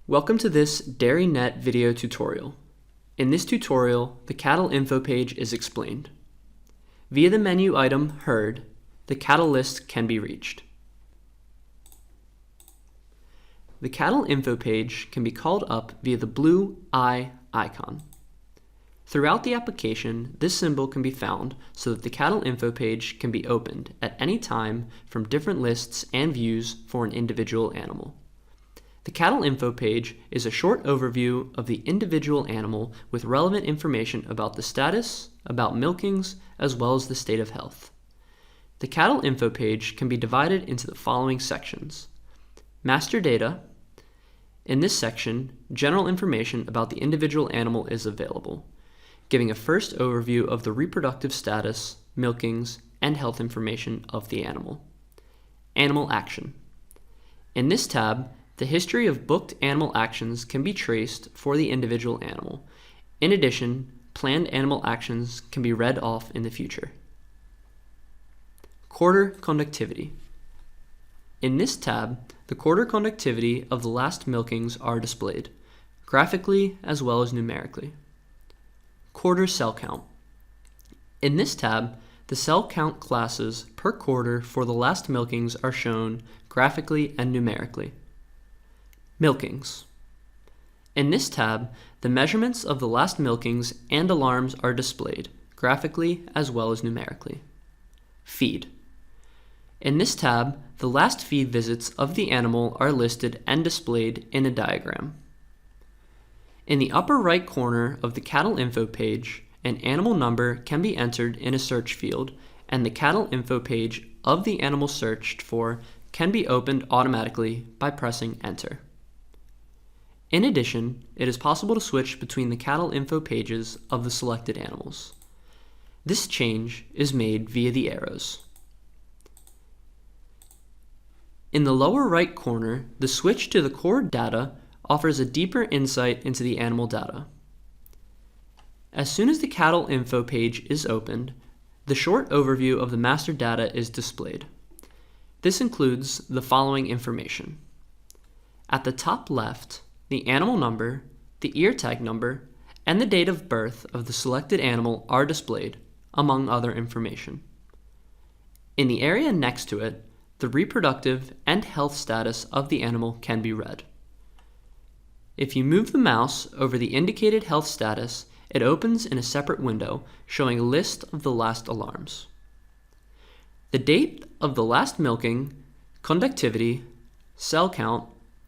Welcome to this DairyNet video tutorial. In this tutorial, the cattle info page is explained. Via the menu item Herd, the cattle list can be reached. The cattle info page can be called up via the blue eye icon. Throughout the application, this symbol can be found so that the cattle info page can be opened at any time from different lists and views for an individual animal. The cattle info page is a short overview of the individual animal with relevant information about the status, about milkings, as well as the state of health. The cattle info page can be divided into the following sections. Master data. In this section, general information about the individual animal is available, giving a first overview of the reproductive status, milkings, and health information of the animal. Animal action. In this tab, the history of booked animal actions can be traced for the individual animal. In addition, planned animal actions can be read off in the future. Quarter conductivity. In this tab, the quarter conductivity of the last milkings are displayed, graphically as well as numerically. Quarter cell count. In this tab, the cell count classes per quarter for the last milkings are shown graphically and numerically. Milkings. In this tab, the measurements of the last milkings and alarms are displayed, graphically as well as numerically. Feed. In this tab, the last feed visits of the animal are listed and displayed in a diagram. In the upper right corner of the cattle info page, an animal number can be entered in a search field, and the cattle info page of the animal searched for can be opened automatically by pressing enter. In addition, it is possible to switch between the cattle info pages of the selected animals. This change is made via the arrows. In the lower right corner, the switch to the core data offers a deeper insight into the animal data. As soon as the cattle info page is opened, the short overview of the master data is displayed. This includes the following information. At the top left, the animal number, the ear tag number, and the date of birth of the selected animal are displayed, among other information. In the area next to it, the reproductive and health status of the animal can be read. If you move the mouse over the indicated health status, it opens in a separate window showing a list of the last alarms. The date of the last milking, conductivity, cell count,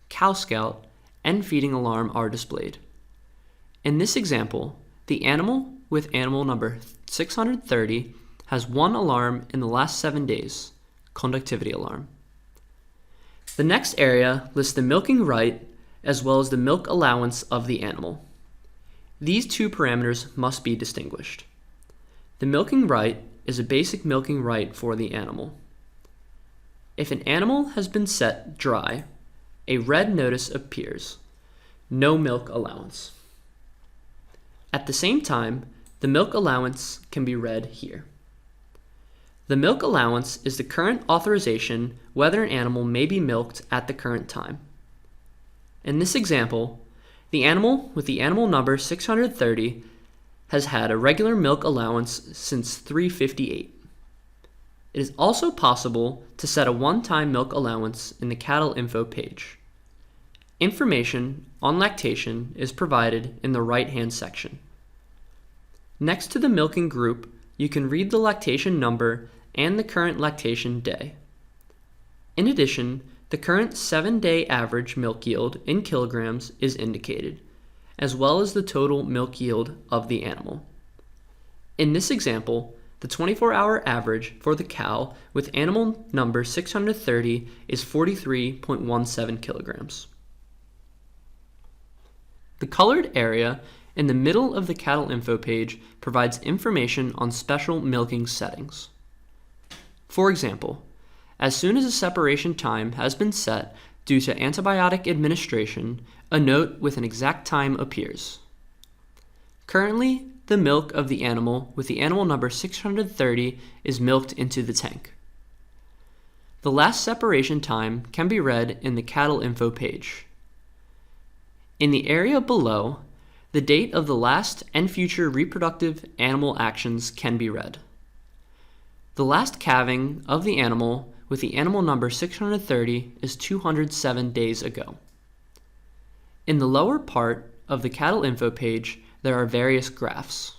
cow scout, and feeding alarm are displayed. In this example, the animal with animal number 630 has one alarm in the last 7 days, conductivity alarm. The next area lists the milking right as well as the milk allowance of the animal. These two parameters must be distinguished. The milking right is a basic milking right for the animal. If an animal has been set dry, a red notice appears, no milk allowance. At the same time, the milk allowance can be read here. The milk allowance is the current authorization whether an animal may be milked at the current time. In this example, the animal with the animal number 630 has had a regular milk allowance since 358. It is also possible to set a one-time milk allowance in the cattle info page. Information on lactation is provided in the right-hand section. Next to the milking group, you can read the lactation number and the current lactation day. In addition, the current 7-day average milk yield in kilograms is indicated, as well as the total milk yield of the animal. In this example, the 24-hour average for the cow with animal number 630 is 43.17 kilograms. The colored area in the middle of the cattle info page provides information on special milking settings. For example, as soon as a separation time has been set due to antibiotic administration, a note with an exact time appears. Currently, the milk of the animal with the animal number 630 is milked into the tank. The last separation time can be read in the cattle info page. In the area below, the date of the last and future reproductive animal actions can be read. The last calving of the animal with the animal number 630 is 207 days ago. In the lower part of the cattle info page, there are various graphs.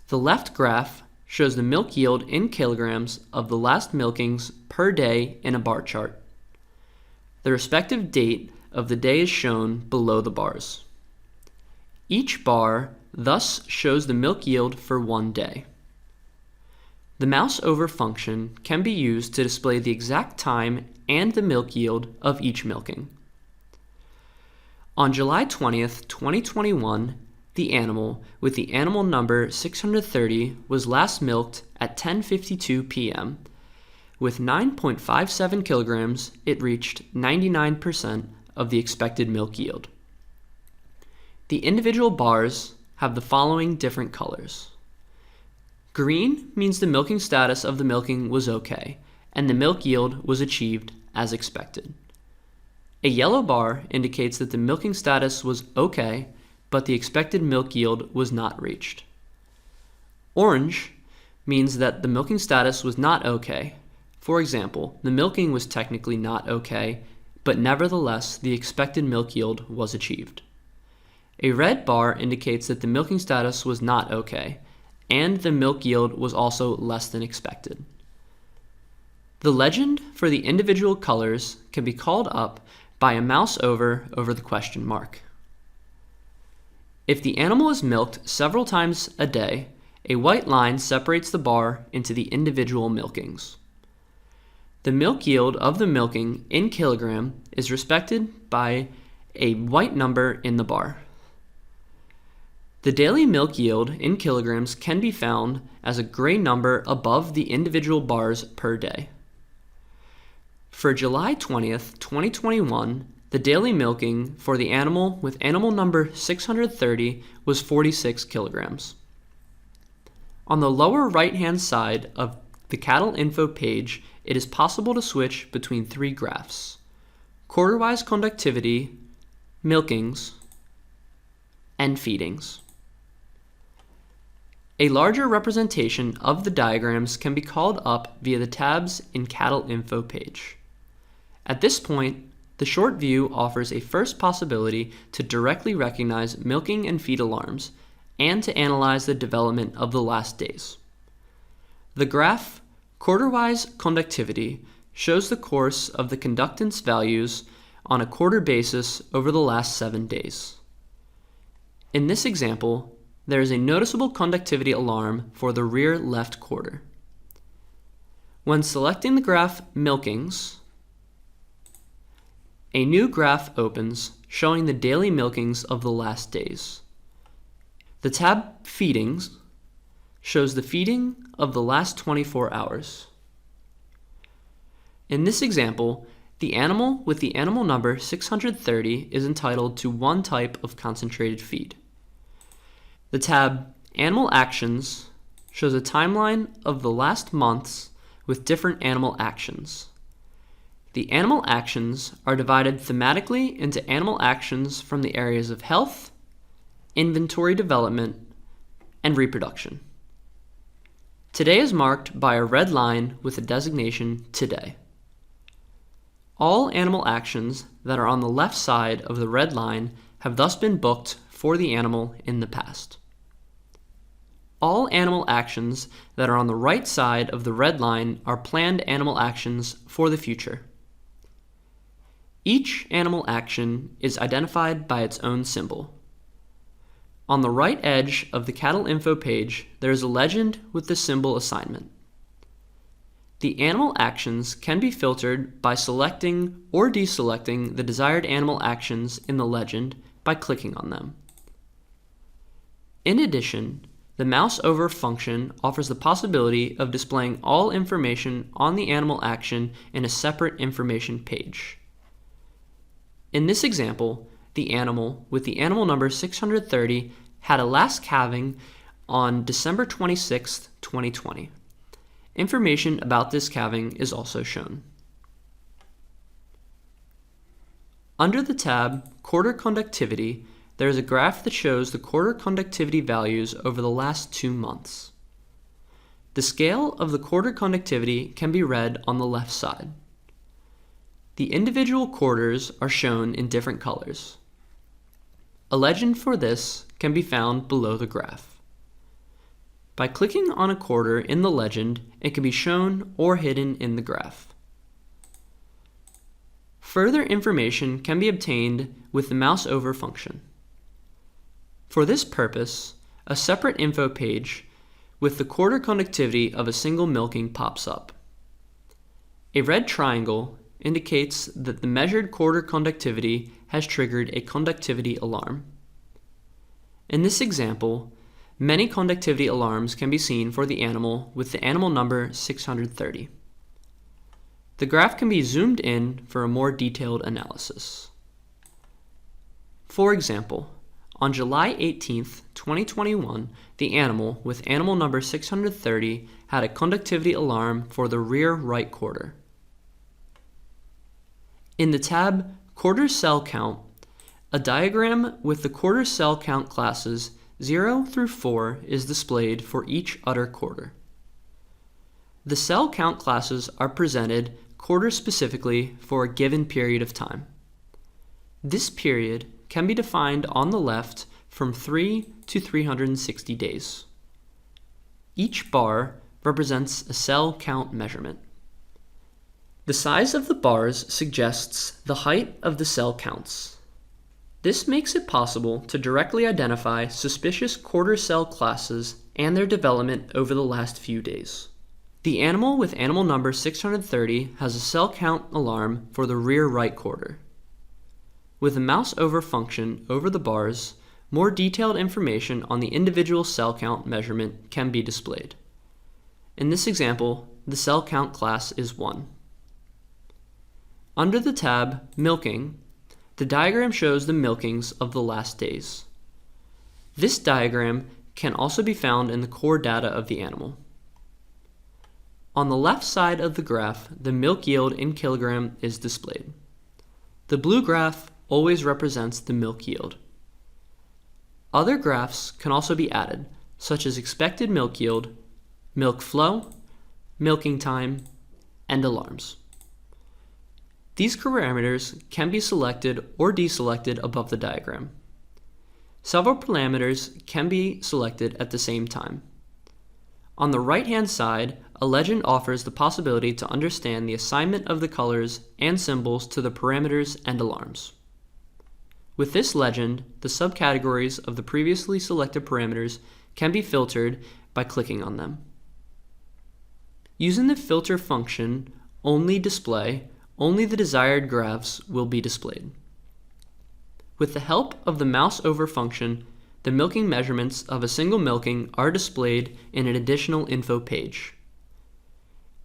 The left graph shows the milk yield in kilograms of the last milkings per day in a bar chart. The respective date of the day is shown below the bars. Each bar thus shows the milk yield for one day. The mouse over function can be used to display the exact time and the milk yield of each milking. On July 20th, 2021, the animal with the animal number 630 was last milked at 10:52 p.m. With 9.57 kilograms, it reached 99% of the expected milk yield. The individual bars have the following different colors. Green means the milking status of the milking was okay, and the milk yield was achieved as expected. A yellow bar indicates that the milking status was okay, but the expected milk yield was not reached. Orange means that the milking status was not okay. For example, the milking was technically not okay, but nevertheless the expected milk yield was achieved. A red bar indicates that the milking status was not okay, and the milk yield was also less than expected. The legend for the individual colors can be called up by a mouse over the question mark. If the animal is milked several times a day, a white line separates the bar into the individual milkings. The milk yield of the milking in kilogram is respected by a white number in the bar. The daily milk yield in kilograms can be found as a gray number above the individual bars per day. For July 20th, 2021, the daily milking for the animal with animal number 630 was 46 kilograms. On the lower right-hand side of the cattle info page, it is possible to switch between three graphs: quarter-wise conductivity, milkings, and feedings. A larger representation of the diagrams can be called up via the tabs in cattle info page. At this point, the short view offers a first possibility to directly recognize milking and feed alarms and to analyze the development of the last days. The graph quarter-wise conductivity shows the course of the conductance values on a quarter basis over the last 7 days. In this example, there is a noticeable conductivity alarm for the rear left quarter. When selecting the graph Milkings, a new graph opens showing the daily milkings of the last days. The tab Feedings shows the feeding of the last 24 hours. In this example, the animal with the animal number 630 is entitled to one type of concentrated feed. The tab Animal Actions shows a timeline of the last months with different animal actions. The animal actions are divided thematically into animal actions from the areas of health, inventory development, and reproduction. Today is marked by a red line with the designation Today. All animal actions that are on the left side of the red line have thus been booked for the animal in the past. All animal actions that are on the right side of the red line are planned animal actions for the future. Each animal action is identified by its own symbol. On the right edge of the cattle info page, there is a legend with the symbol assignment. The animal actions can be filtered by selecting or deselecting the desired animal actions in the legend by clicking on them. In addition, the mouse over function offers the possibility of displaying all information on the animal action in a separate information page. In this example, the animal with the animal number 630 had a last calving on December 26, 2020. Information about this calving is also shown. Under the tab Quarter Conductivity, there is a graph that shows the quarter conductivity values over the last 2 months. The scale of the quarter conductivity can be read on the left side. The individual quarters are shown in different colors. A legend for this can be found below the graph. By clicking on a quarter in the legend, it can be shown or hidden in the graph. Further information can be obtained with the mouse over function. For this purpose, a separate info page with the quarter conductivity of a single milking pops up. A red triangle indicates that the measured quarter conductivity has triggered a conductivity alarm. In this example, many conductivity alarms can be seen for the animal with the animal number 630. The graph can be zoomed in for a more detailed analysis. For example, on July 18, 2021, the animal with animal number 630 had a conductivity alarm for the rear right quarter. In the tab Quarter Cell Count, a diagram with the quarter cell count classes 0 through 4 is displayed for each udder quarter. The cell count classes are presented quarter specifically for a given period of time. This period can be defined on the left from 3 to 360 days. Each bar represents a cell count measurement. The size of the bars suggests the height of the cell counts. This makes it possible to directly identify suspicious quarter cell classes and their development over the last few days. The animal with animal number 630 has a cell count alarm for the rear right quarter. With a mouse over function over the bars, more detailed information on the individual cell count measurement can be displayed. In this example, the cell count class is 1. Under the tab Milking, the diagram shows the milkings of the last days. This diagram can also be found in the core data of the animal. On the left side of the graph, the milk yield in kilogram is displayed. The blue graph always represents the milk yield. Other graphs can also be added, such as expected milk yield, milk flow, milking time, and alarms. These parameters can be selected or deselected above the diagram. Several parameters can be selected at the same time. On the right-hand side, a legend offers the possibility to understand the assignment of the colors and symbols to the parameters and alarms. With this legend, the subcategories of the previously selected parameters can be filtered by clicking on them. Using the filter function, only the desired graphs will be displayed. With the help of the mouse over function, the milking measurements of a single milking are displayed in an additional info page.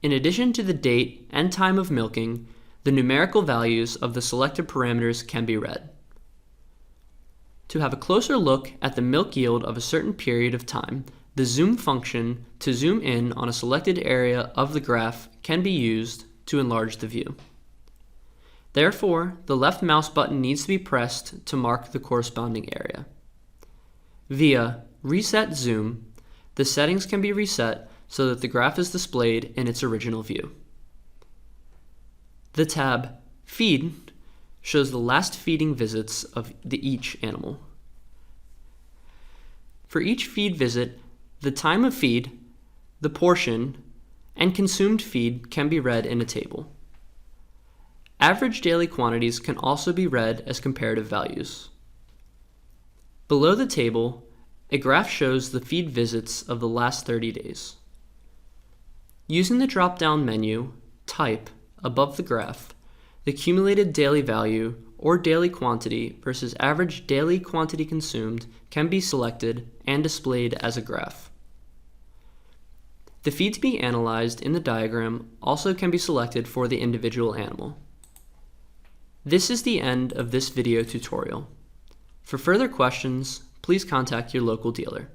In addition to the date and time of milking, the numerical values of the selected parameters can be read. To have a closer look at the milk yield of a certain period of time, the zoom function to zoom in on a selected area of the graph can be used to enlarge the view. Therefore, the left mouse button needs to be pressed to mark the corresponding area. Via Reset Zoom, the settings can be reset so that the graph is displayed in its original view. The tab Feed shows the last feeding visits of each animal. For each feed visit, the time of feed, the portion, and consumed feed can be read in a table. Average daily quantities can also be read as comparative values. Below the table, a graph shows the feed visits of the last 30 days. Using the drop-down menu, Type, above the graph, the cumulated daily value or daily quantity versus average daily quantity consumed can be selected and displayed as a graph. The feed to be analyzed in the diagram also can be selected for the individual animal. This is the end of this video tutorial. For further questions, please contact your local dealer.